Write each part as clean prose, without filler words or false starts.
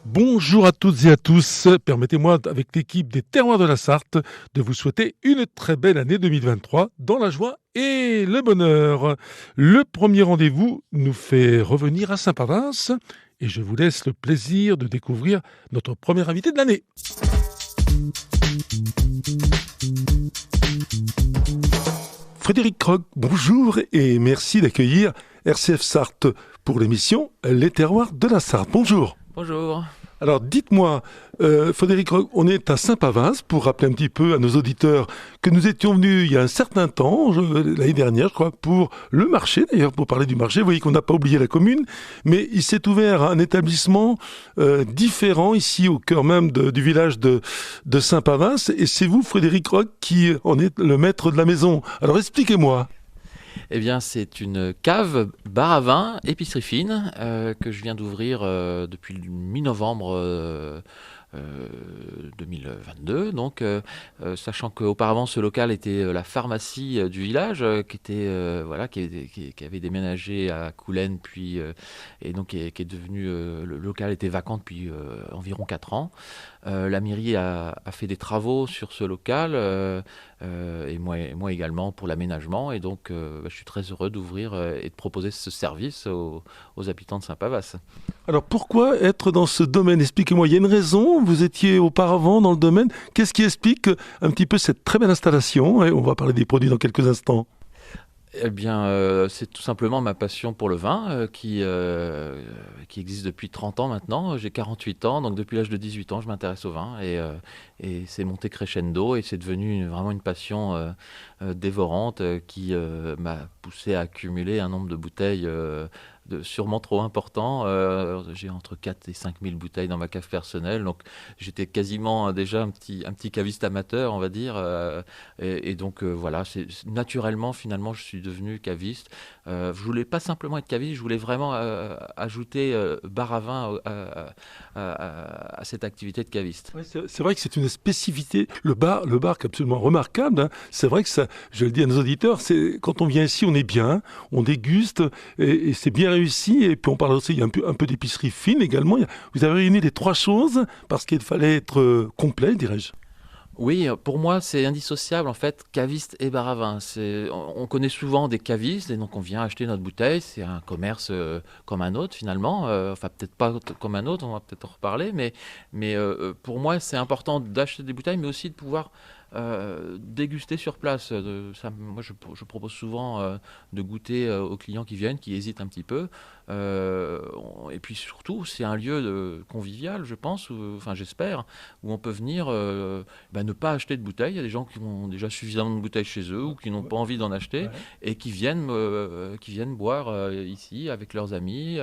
Bonjour à toutes et à tous. Permettez-moi, avec l'équipe des Terroirs de la Sarthe, de vous souhaiter une très belle année 2023 dans la joie et le bonheur. Le premier rendez-vous nous fait revenir à Saint-Pavas et je vous laisse le plaisir de découvrir notre premier invité de l'année. Frédéric Krog, bonjour et merci d'accueillir RCF Sarthe pour l'émission Les Terroirs de la Sarthe. Bonjour. Bonjour. Alors dites-moi, Frédéric Krog, on est à Saint-Pavas pour rappeler un petit peu à nos auditeurs que nous étions venus il y a un certain temps, l'année dernière je crois, pour le marché d'ailleurs, pour parler du marché. Vous voyez qu'on n'a pas oublié la commune, mais il s'est ouvert un établissement différent ici au cœur même du village de Saint-Pavas. Et c'est vous, Frédéric Krog, qui en êtes le maître de la maison. Alors expliquez-moi. Eh bien, c'est une cave, bar à vin, épicerie fine, que je viens d'ouvrir depuis le mi-novembre 2022. Donc, sachant qu'auparavant, ce local était la pharmacie du village, qui avait déménagé à Coulennes, puis et donc qui est devenu le local était vacant depuis environ 4 ans. La mairie a fait des travaux sur ce local et moi également pour l'aménagement, et donc je suis très heureux d'ouvrir et de proposer ce service aux habitants de Saint-Pavas. Alors pourquoi être dans ce domaine? Expliquez-moi, il y a une raison, vous étiez auparavant dans le domaine. Qu'est-ce qui explique un petit peu cette très belle installation? Et on va parler des produits dans quelques instants. Eh bien, c'est tout simplement ma passion pour le vin qui existe depuis 30 ans maintenant. J'ai 48 ans, donc depuis l'âge de 18 ans, je m'intéresse au vin et c'est monté crescendo et c'est devenu vraiment une passion dévorante qui m'a poussé à accumuler un nombre de bouteilles sûrement trop important. J'ai entre 4 et 5 000 bouteilles dans ma cave personnelle, donc j'étais quasiment déjà un petit caviste amateur, on va dire, et donc voilà, naturellement finalement je suis devenu caviste. Je voulais pas simplement être caviste, je voulais vraiment ajouter bar à vin à cette activité de caviste. Ouais, c'est vrai que c'est une spécificité, le bar qui est absolument remarquable, hein. C'est vrai que ça, je le dis à nos auditeurs, quand on vient ici on est bien, on déguste et c'est bien réussi. Et puis on parle aussi, il y a un peu d'épicerie fine également. Vous avez réuni les 3 choses parce qu'il fallait être complet, dirais-je. Oui, pour moi, c'est indissociable, en fait, caviste et bar à vin. On connaît souvent des cavistes, et donc on vient acheter notre bouteille. C'est un commerce comme un autre, finalement. Enfin, peut-être pas comme un autre, on va peut-être en reparler. Mais pour moi, c'est important d'acheter des bouteilles, mais aussi de pouvoir déguster sur place. Moi, je propose souvent de goûter aux clients qui viennent, qui hésitent un petit peu. Et puis surtout, c'est un lieu convivial, je pense, enfin j'espère, où on peut venir ne pas acheter de bouteilles. Il y a des gens qui ont déjà suffisamment de bouteilles chez eux ou qui n'ont pas envie d'en acheter, et qui viennent boire ici avec leurs amis,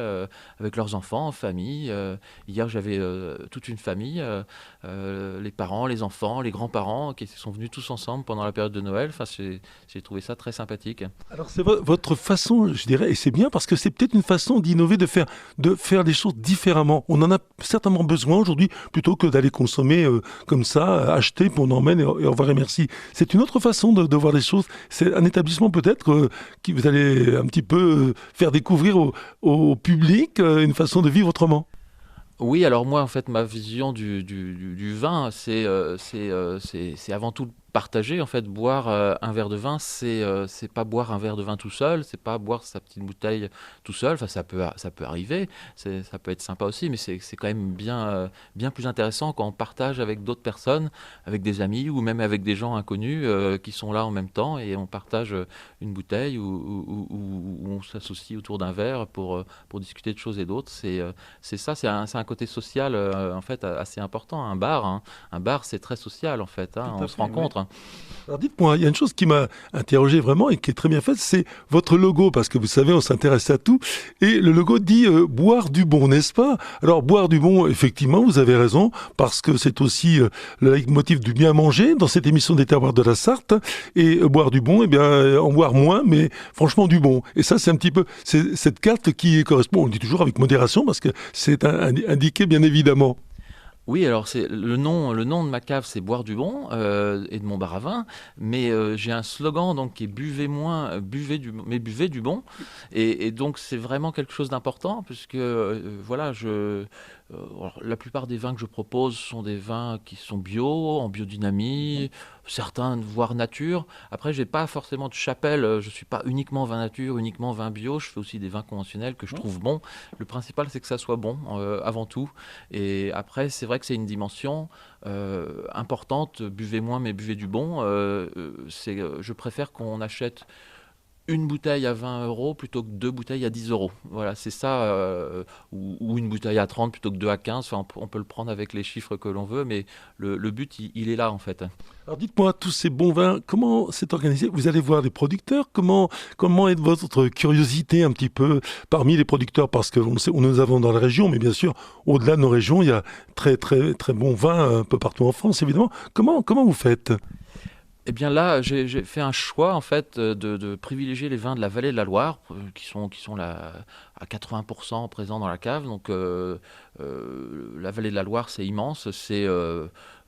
avec leurs enfants, en famille. Hier, j'avais toute une famille, les parents, les enfants, les grands-parents qui sont venus tous ensemble pendant la période de Noël. Enfin, j'ai trouvé ça très sympathique. Alors c'est votre façon, je dirais, et c'est bien parce que c'est peut-être une façon d'innover, de faire les choses différemment. On en a certainement besoin aujourd'hui, plutôt que d'aller consommer comme ça, acheter, puis on emmène et au revoir et merci. C'est une autre façon de voir les choses. C'est un établissement peut-être qui vous allez un petit peu faire découvrir au public une façon de vivre autrement. Oui, alors moi, en fait, ma vision du vin, c'est avant tout partager. En fait, boire un verre de vin, c'est pas boire un verre de vin tout seul, c'est pas boire sa petite bouteille tout seul. Enfin, ça peut arriver, ça peut être sympa aussi, mais c'est quand même bien plus intéressant quand on partage avec d'autres personnes, avec des amis ou même avec des gens inconnus qui sont là en même temps, et on partage une bouteille ou on s'associe autour d'un verre pour discuter de choses et d'autres. C'est un côté social en fait assez important. Un bar, c'est très social en fait. On se rencontre. Alors dites-moi, il y a une chose qui m'a interrogé vraiment et qui est très bien faite, c'est votre logo, parce que vous savez, on s'intéresse à tout, et le logo dit boire du bon, n'est-ce pas? Alors boire du bon, effectivement, vous avez raison, parce que c'est aussi le leitmotiv du bien manger dans cette émission des Terroirs de la Sarthe, et boire du bon, eh bien, en boire moins, mais franchement du bon. Et ça, c'est un petit peu cette carte qui correspond, on le dit toujours avec modération, parce que c'est indiqué bien évidemment. Oui, alors c'est le nom de ma cave, c'est Boire du Bon et de mon bar à vin, mais j'ai un slogan donc qui est buvez moins, mais buvez du bon, et donc c'est vraiment quelque chose d'important puisque voilà, alors, la plupart des vins que je propose sont des vins qui sont bio, en biodynamie, certains voire nature. Après, j'ai pas forcément de chapelle, je suis pas uniquement vin nature, uniquement vin bio, je fais aussi des vins conventionnels que je trouve bons. Le principal, c'est que ça soit bon avant tout. Et après, c'est vrai que c'est une dimension importante. Buvez moins, mais buvez du bon. Je préfère qu'on achète une bouteille à 20 euros plutôt que deux bouteilles à 10 euros. Voilà, c'est ça. Ou une bouteille à 30 plutôt que deux à 15. Enfin, on peut le prendre avec les chiffres que l'on veut, mais le but, il est là, en fait. Alors dites-moi, tous ces bons vins, comment c'est organisé? Vous allez voir des producteurs? Comment est votre curiosité un petit peu parmi les producteurs? Parce que on sait, nous avons dans la région, mais bien sûr, au-delà de nos régions, il y a très très très bons vins un peu partout en France, évidemment. Comment vous faites? Eh bien là, j'ai fait un choix en fait de privilégier les vins de la vallée de la Loire, qui sont là, à 80% présents dans la cave. Donc la vallée de la Loire, c'est immense.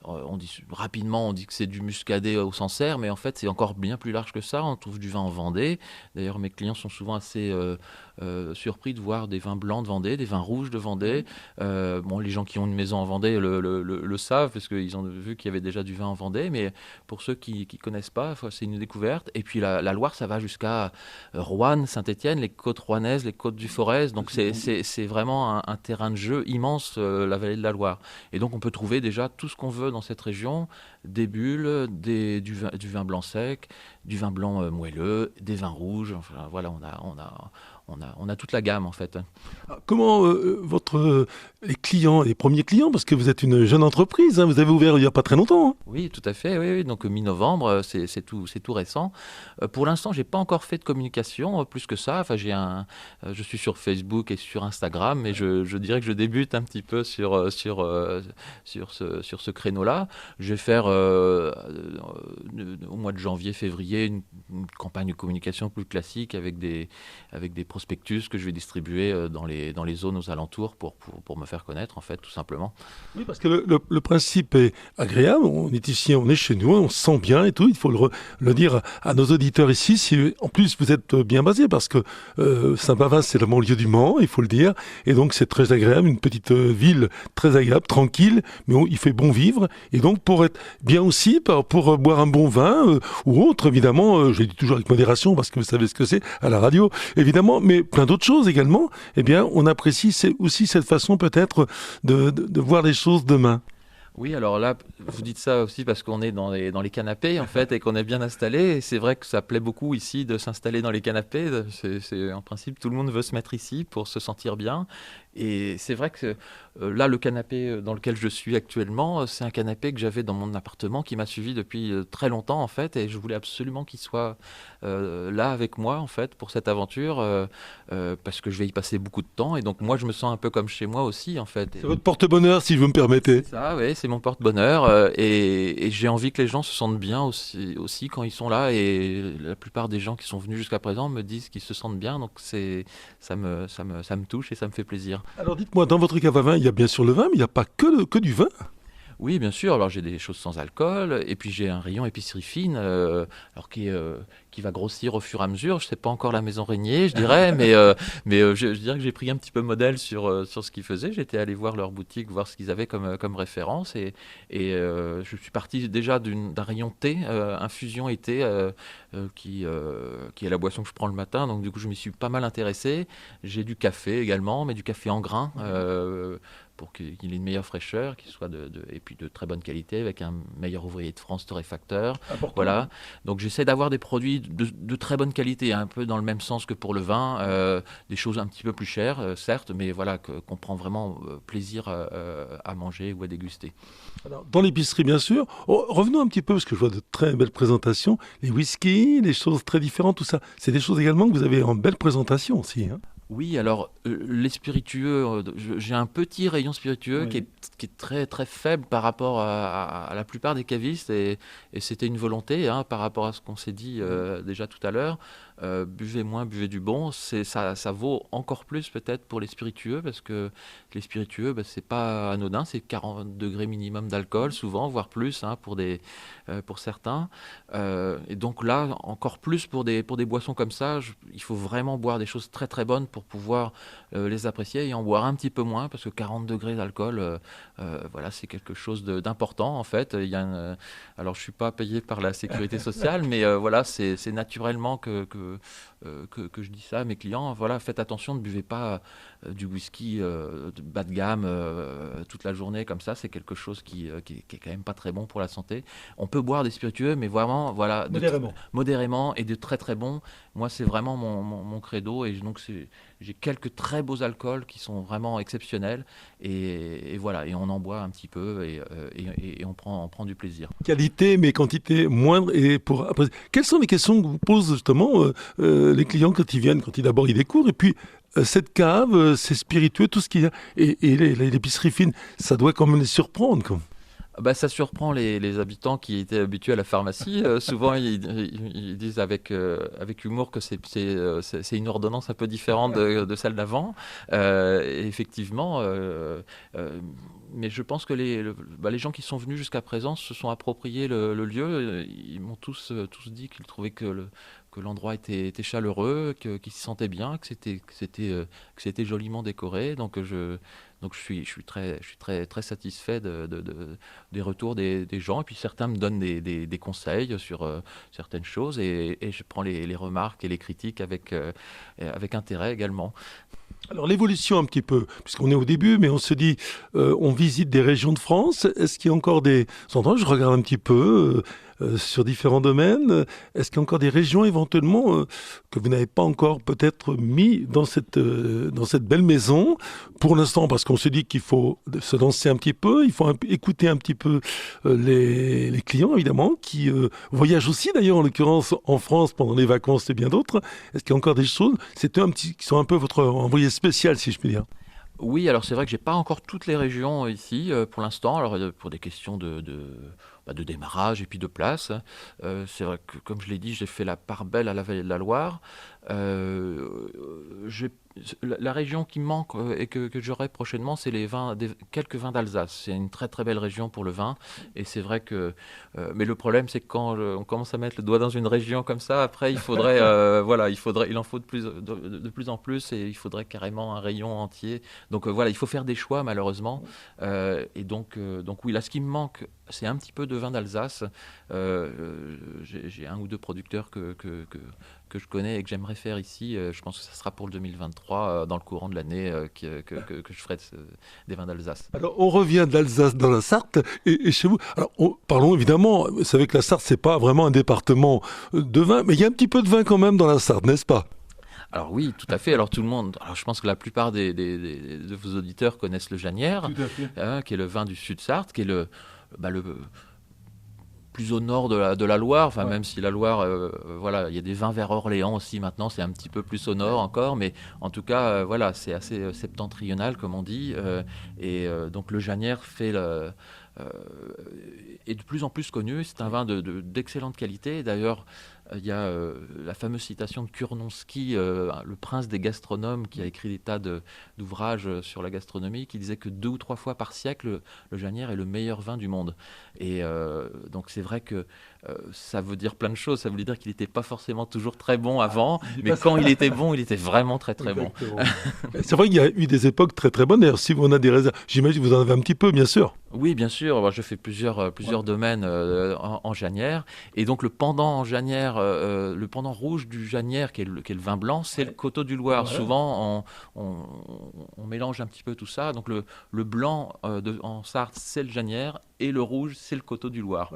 On dit rapidement, on dit que c'est du muscadet au Sancerre, mais en fait c'est encore bien plus large que ça. On trouve du vin en Vendée. D'ailleurs, mes clients sont souvent assez surpris de voir des vins blancs de Vendée, des vins rouges de Vendée. Bon, les gens qui ont une maison en Vendée le savent parce qu'ils ont vu qu'il y avait déjà du vin en Vendée, mais pour ceux qui connaissent pas, c'est une découverte. Et puis la Loire, ça va jusqu'à Roanne, Saint-Étienne, les côtes rouennaises, les côtes du Forez. Donc c'est vraiment un terrain de jeu immense, la vallée de la Loire. Et donc on peut trouver déjà tout ce qu'on veut dans cette région, des bulles, du vin blanc sec, du vin blanc moelleux, des vins rouges. Enfin voilà, on a toute la gamme en fait. Comment les clients, les premiers clients, parce que vous êtes une jeune entreprise, hein, vous avez ouvert il n'y a pas très longtemps. Hein. Oui, tout à fait. Oui, oui. Donc mi-novembre, c'est tout récent. Pour l'instant, j'ai pas encore fait de communication plus que ça. Enfin, je suis sur Facebook et sur Instagram, mais je dirais que je débute un petit peu sur ce créneau-là. Je vais faire au mois de janvier, février, une campagne de communication plus classique avec des prospectus que je vais distribuer dans les zones aux alentours pour me faire connaître, en fait, tout simplement. Oui, parce que le principe est agréable. On est ici, on est chez nous, on se sent bien et tout. Il faut le dire à nos auditeurs ici. Si, en plus, vous êtes bien basé parce que Saint-Pavin, c'est le banlieue du Mans, il faut le dire. Et donc, c'est très agréable, une petite ville très agréable, tranquille, mais il fait bon vivre. Et donc, pour être bien aussi, pour boire un bon vin ou autre, évidemment, je le dis toujours avec modération parce que vous savez ce que c'est à la radio, évidemment, mais plein d'autres choses également, eh bien, on apprécie aussi cette façon peut-être de voir les choses demain. Oui, alors là, vous dites ça aussi parce qu'on est dans les canapés, en fait, et qu'on est bien installé. Et c'est vrai que ça plaît beaucoup ici de s'installer dans les canapés. En principe, tout le monde veut se mettre ici pour se sentir bien. Et c'est vrai que là, le canapé dans lequel je suis actuellement, c'est un canapé que j'avais dans mon appartement qui m'a suivi depuis très longtemps, en fait. Et je voulais absolument qu'il soit là avec moi, en fait, pour cette aventure, parce que je vais y passer beaucoup de temps. Et donc, moi, je me sens un peu comme chez moi aussi, en fait. C'est votre porte-bonheur, si vous me permettez. Ça, oui, c'est mon porte-bonheur. Et j'ai envie que les gens se sentent bien aussi quand ils sont là. Et la plupart des gens qui sont venus jusqu'à présent me disent qu'ils se sentent bien. Donc, ça me touche et ça me fait plaisir. Alors dites-moi, dans votre cave à vin, il y a bien sûr le vin, mais il n'y a pas que du vin. Oui, bien sûr. Alors j'ai des choses sans alcool, et puis j'ai un rayon épicerie fine, alors qui va grossir au fur et à mesure. Je sais pas encore la maison Régnier, je dirais, mais je dirais que j'ai pris un petit peu modèle sur ce qu'ils faisaient. J'étais allé voir leur boutique, voir ce qu'ils avaient comme référence, et je suis parti déjà d'un rayon thé, infusion et thé, qui est la boisson que je prends le matin. Donc du coup, je m'y suis pas mal intéressé. J'ai du café également, mais du café en grains. Pour qu'il ait une meilleure fraîcheur, qu'il soit et puis de très bonne qualité, avec un meilleur ouvrier de France torréfacteur. Important. Voilà. Donc j'essaie d'avoir des produits de très bonne qualité, un peu dans le même sens que pour le vin, des choses un petit peu plus chères, certes, mais voilà, qu'on prend vraiment plaisir à manger ou à déguster. Alors, dans l'épicerie, bien sûr. Revenons un petit peu, parce que je vois de très belles présentations. Les whiskies, les choses très différentes, tout ça. C'est des choses également que vous avez en belle présentation aussi. Hein. Oui, alors les spiritueux, j'ai un petit rayon spiritueux Oui. qui est très très faible par rapport à la plupart des cavistes et c'était une volonté hein, par rapport à ce qu'on s'est dit déjà tout à l'heure. Buvez moins, buvez du bon. Ça vaut encore plus peut-être pour les spiritueux parce que les spiritueux, bah, c'est pas anodin, c'est 40 degrés minimum d'alcool souvent, voire plus hein, pour certains. Et donc là, encore plus pour des boissons comme ça, il faut vraiment boire des choses très très bonnes pour pouvoir les apprécier et en boire un petit peu moins parce que 40 degrés d'alcool, voilà, c'est quelque chose d'important en fait. Alors je suis pas payé par la sécurité sociale, mais voilà, c'est naturellement que je dis ça à mes clients. Voilà, faites attention, ne buvez pas du whisky de bas de gamme toute la journée comme ça. C'est quelque chose qui est quand même pas très bon pour la santé. On peut boire des spiritueux, mais vraiment, voilà, Modérément. modérément et de très très bons. Moi, c'est vraiment mon credo et donc j'ai quelques très beaux alcools qui sont vraiment exceptionnels et voilà, et on en boit un petit peu et on prend du plaisir. Qualité, mais quantité moindre. Et après, quelles sont les questions que vous posent justement les clients quand ils viennent, quand d'abord ils découvrent, et puis cette cave, c'est spiritueux, tout ce qu'il y a, et l'épicerie fine, ça doit quand même les surprendre, quoi. Bah, ça surprend les habitants qui étaient habitués à la pharmacie. Souvent, ils disent avec humour que c'est une ordonnance un peu différente de celle d'avant. Et effectivement, mais je pense que les gens qui sont venus jusqu'à présent se sont appropriés le lieu. Ils m'ont tous dit qu'ils trouvaient que l'endroit était chaleureux, qu'ils s'y sentaient bien, que c'était joliment décoré. Donc je suis très satisfait des retours des gens. Et puis certains me donnent des conseils sur certaines choses et je prends les remarques et les critiques avec intérêt également. Alors l'évolution un petit peu, puisqu'on est au début, mais on se dit, on visite des régions de France. Est-ce qu'il y a encore des endroits, je regarde un petit peu sur différents domaines, est-ce qu'il y a encore des régions éventuellement que vous n'avez pas encore peut-être mis dans cette belle maison pour l'instant, parce qu'on se dit qu'il faut se lancer un petit peu, il faut écouter un petit peu les clients évidemment, qui voyagent aussi d'ailleurs en l'occurrence en France pendant les vacances et bien d'autres. Est-ce qu'il y a encore des choses, c'est eux qui sont un peu votre envoyé spécial, si je puis dire? Oui, alors c'est vrai que j'ai pas encore toutes les régions ici pour l'instant. Alors pour des questions de démarrage et puis de place. C'est vrai que comme je l'ai dit, j'ai fait la part belle à la vallée de la Loire. Euh, j'ai- la région qui me manque et que j'aurai prochainement, c'est quelques vins d'Alsace. C'est une très très belle région pour le vin. Et c'est vrai que, mais le problème, c'est que quand on commence à mettre le doigt dans une région comme ça, après, il faudrait, voilà, il en faut de plus en plus et il faudrait carrément un rayon entier. Donc voilà, il faut faire des choix malheureusement. Donc oui, là, ce qui me manque, c'est un petit peu de vin d'Alsace. J'ai un ou deux producteurs que je connais et que j'aimerais faire ici. Je pense que ça sera pour le 2023, dans le courant de l'année, que je ferai des vins d'Alsace. Alors, on revient d'Alsace dans la Sarthe et chez vous. Alors, parlons évidemment, vous savez que la Sarthe, c'est pas vraiment un département de vin, mais il y a un petit peu de vin quand même dans la Sarthe, n'est-ce pas? Alors oui, tout à fait. Alors tout le monde, alors je pense que la plupart de vos auditeurs connaissent le Janière, Tout à fait. hein, qui est le vin du Sud-Sarthe, qui est le plus au nord de la Loire, enfin Ouais. même si la Loire, voilà, il y a des vins vers Orléans aussi maintenant, c'est un petit peu plus au nord encore, mais en tout cas, voilà, c'est assez septentrional comme on dit, donc le Janière euh, est de plus en plus connu. C'est un vin d'excellente qualité. D'ailleurs, il y a la fameuse citation de Kurnonski, le prince des gastronomes, qui a écrit des tas d'ouvrages sur la gastronomie, qui disait que 2 ou 3 fois par siècle, le Janière est le meilleur vin du monde. Et donc c'est vrai que ça veut dire plein de choses. Ça veut dire qu'il n'était pas forcément toujours très bon avant, mais quand il était bon, il était vraiment très très bon. Exactement. C'est vrai qu'il y a eu des époques très très bonnes. D'ailleurs, si on a des réserves, j'imagine que vous en avez un petit peu, bien sûr. Oui, bien sûr. Moi, je fais plusieurs domaines en Janière. Et donc, le pendant en Janière, le pendant rouge du Janière, qui est le vin blanc, c'est le Coteau du Loir. Ouais. Souvent, on mélange un petit peu tout ça. Donc, le blanc en Sarthe, c'est le Janière. Et le rouge, c'est le Coteau du Loir.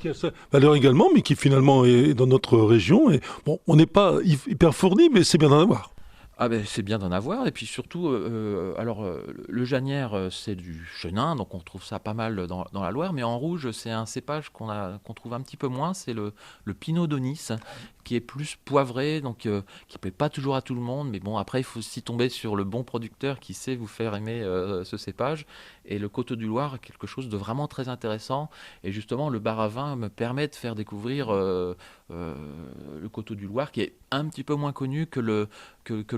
Qui a sa valeur également, mais qui finalement est dans notre région. Et bon, on n'est pas hyper fourni, mais c'est bien d'en avoir. Ah ben c'est bien d'en avoir et puis surtout le Janière c'est du chenin donc on trouve ça pas mal dans la Loire mais en rouge c'est un cépage qu'on trouve un petit peu moins c'est le Pinot d'Aunis qui est plus poivré donc qui plaît pas toujours à tout le monde mais bon après il faut aussi tomber sur le bon producteur qui sait vous faire aimer ce cépage et le Coteau du Loir est quelque chose de vraiment très intéressant et justement le bar à vin me permet de faire découvrir le Coteau du Loir qui est un petit peu moins connu que le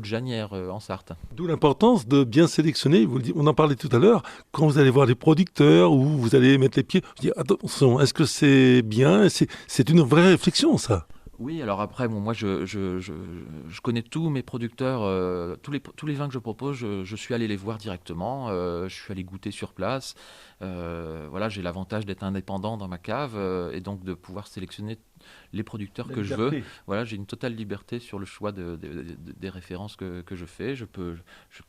Janière en Sarthe. D'où l'importance de bien sélectionner, on en parlait tout à l'heure, quand vous allez voir les producteurs ou vous allez mettre les pieds, vous dites attention, est-ce que c'est bien? C'est une vraie réflexion ça. Oui, alors après, bon, moi, je connais tous mes producteurs, tous les vins que je propose, je suis allé les voir directement, je suis allé goûter sur place. Voilà, j'ai l'avantage d'être indépendant dans ma cave et donc de pouvoir sélectionner les producteurs que je veux. Voilà, j'ai une totale liberté sur le choix des références que je fais. Je peux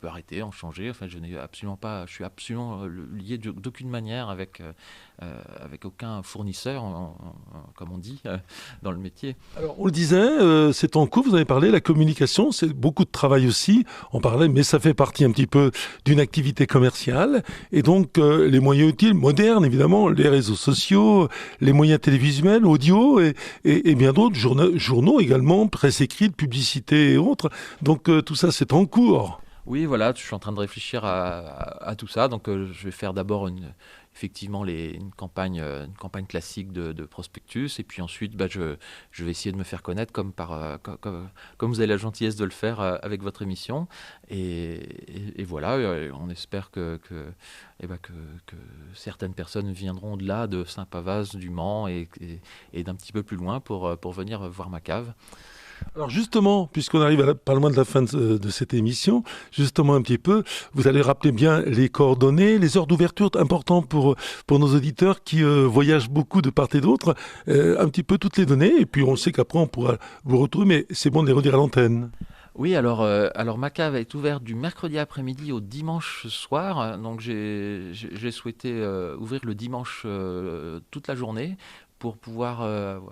arrêter, en changer. Enfin, je suis absolument lié d'aucune manière avec aucun fournisseur, comme on dit, dans le métier. Alors, on le disait, c'est en cours, vous avez parlé, la communication, c'est beaucoup de travail aussi, on parlait, mais ça fait partie un petit peu d'une activité commerciale, et donc les moyens utiles, modernes évidemment, les réseaux sociaux, les moyens télévisuels, audio, et bien d'autres, journaux également, presse écrite, publicité et autres, donc tout ça c'est en cours. Oui, voilà, je suis en train de réfléchir à tout ça, donc je vais faire d'abord effectivement une campagne classique de prospectus et puis ensuite je vais essayer de me faire connaître comme vous avez la gentillesse de le faire avec votre émission et voilà on espère que certaines personnes viendront de là de Saint-Pavas, du Mans et d'un petit peu plus loin pour venir voir ma cave. Alors justement, puisqu'on arrive pas loin de la fin de cette émission, justement un petit peu, vous allez rappeler bien les coordonnées, les heures d'ouverture, important pour nos auditeurs qui voyagent beaucoup de part et d'autre, un petit peu toutes les données, et puis on sait qu'après on pourra vous retrouver, mais c'est bon de les redire à l'antenne. Oui, alors ma cave est ouverte du mercredi après-midi au dimanche soir, donc j'ai souhaité ouvrir le dimanche toute la journée pour pouvoir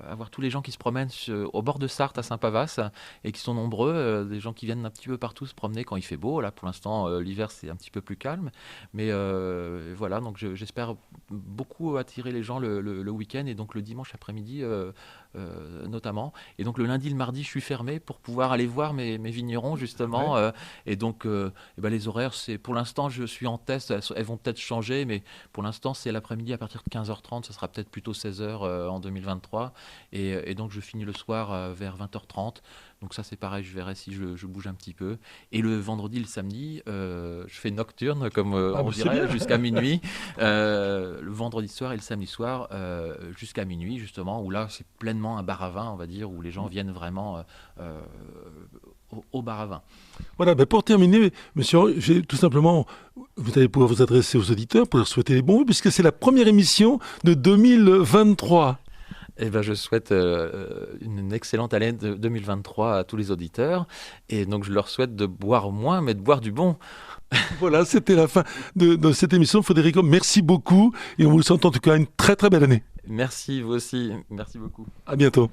avoir tous les gens qui se promènent au bord de Sarthe à Saint-Pavas et qui sont nombreux, des gens qui viennent un petit peu partout se promener quand il fait beau. Là, pour l'instant, l'hiver, c'est un petit peu plus calme. Mais voilà, donc j'espère beaucoup attirer les gens le week-end et donc le dimanche après-midi notamment. Et donc le lundi, le mardi, je suis fermé pour pouvoir aller voir mes vignerons justement. Ouais. Et donc les horaires, pour l'instant, je suis en test. Elles vont peut-être changer, mais pour l'instant, c'est l'après-midi à partir de 15h30. Ça sera peut-être plutôt 16h en 2023 et donc je finis le soir vers 20h30 donc ça c'est pareil, je verrai si je bouge un petit peu et le vendredi, le samedi je fais nocturne comme on dirait jusqu'à minuit le vendredi soir et le samedi soir jusqu'à minuit justement où là c'est pleinement un bar à vin on va dire où les gens viennent vraiment au bar à vin. Voilà, pour terminer, monsieur, tout simplement, vous allez pouvoir vous adresser aux auditeurs pour leur souhaiter les bons vœux, puisque c'est la première émission de 2023. Eh ben, je souhaite une excellente année de 2023 à tous les auditeurs. Et donc, je leur souhaite de boire moins, mais de boire du bon. Voilà, c'était la fin de cette émission. Federico, merci beaucoup. Et on vous souhaite en tout cas une très très belle année. Merci, vous aussi. Merci beaucoup. À bientôt.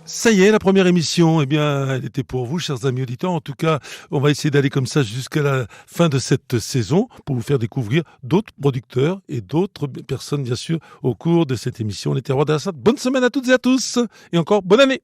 Ça y est, la première émission, elle était pour vous, chers amis auditeurs. En tout cas, on va essayer d'aller comme ça jusqu'à la fin de cette saison pour vous faire découvrir d'autres producteurs et d'autres personnes, bien sûr, au cours de cette émission. Les Terroirs de la Sarthe. Bonne semaine à toutes et à tous. Et encore, bonne année.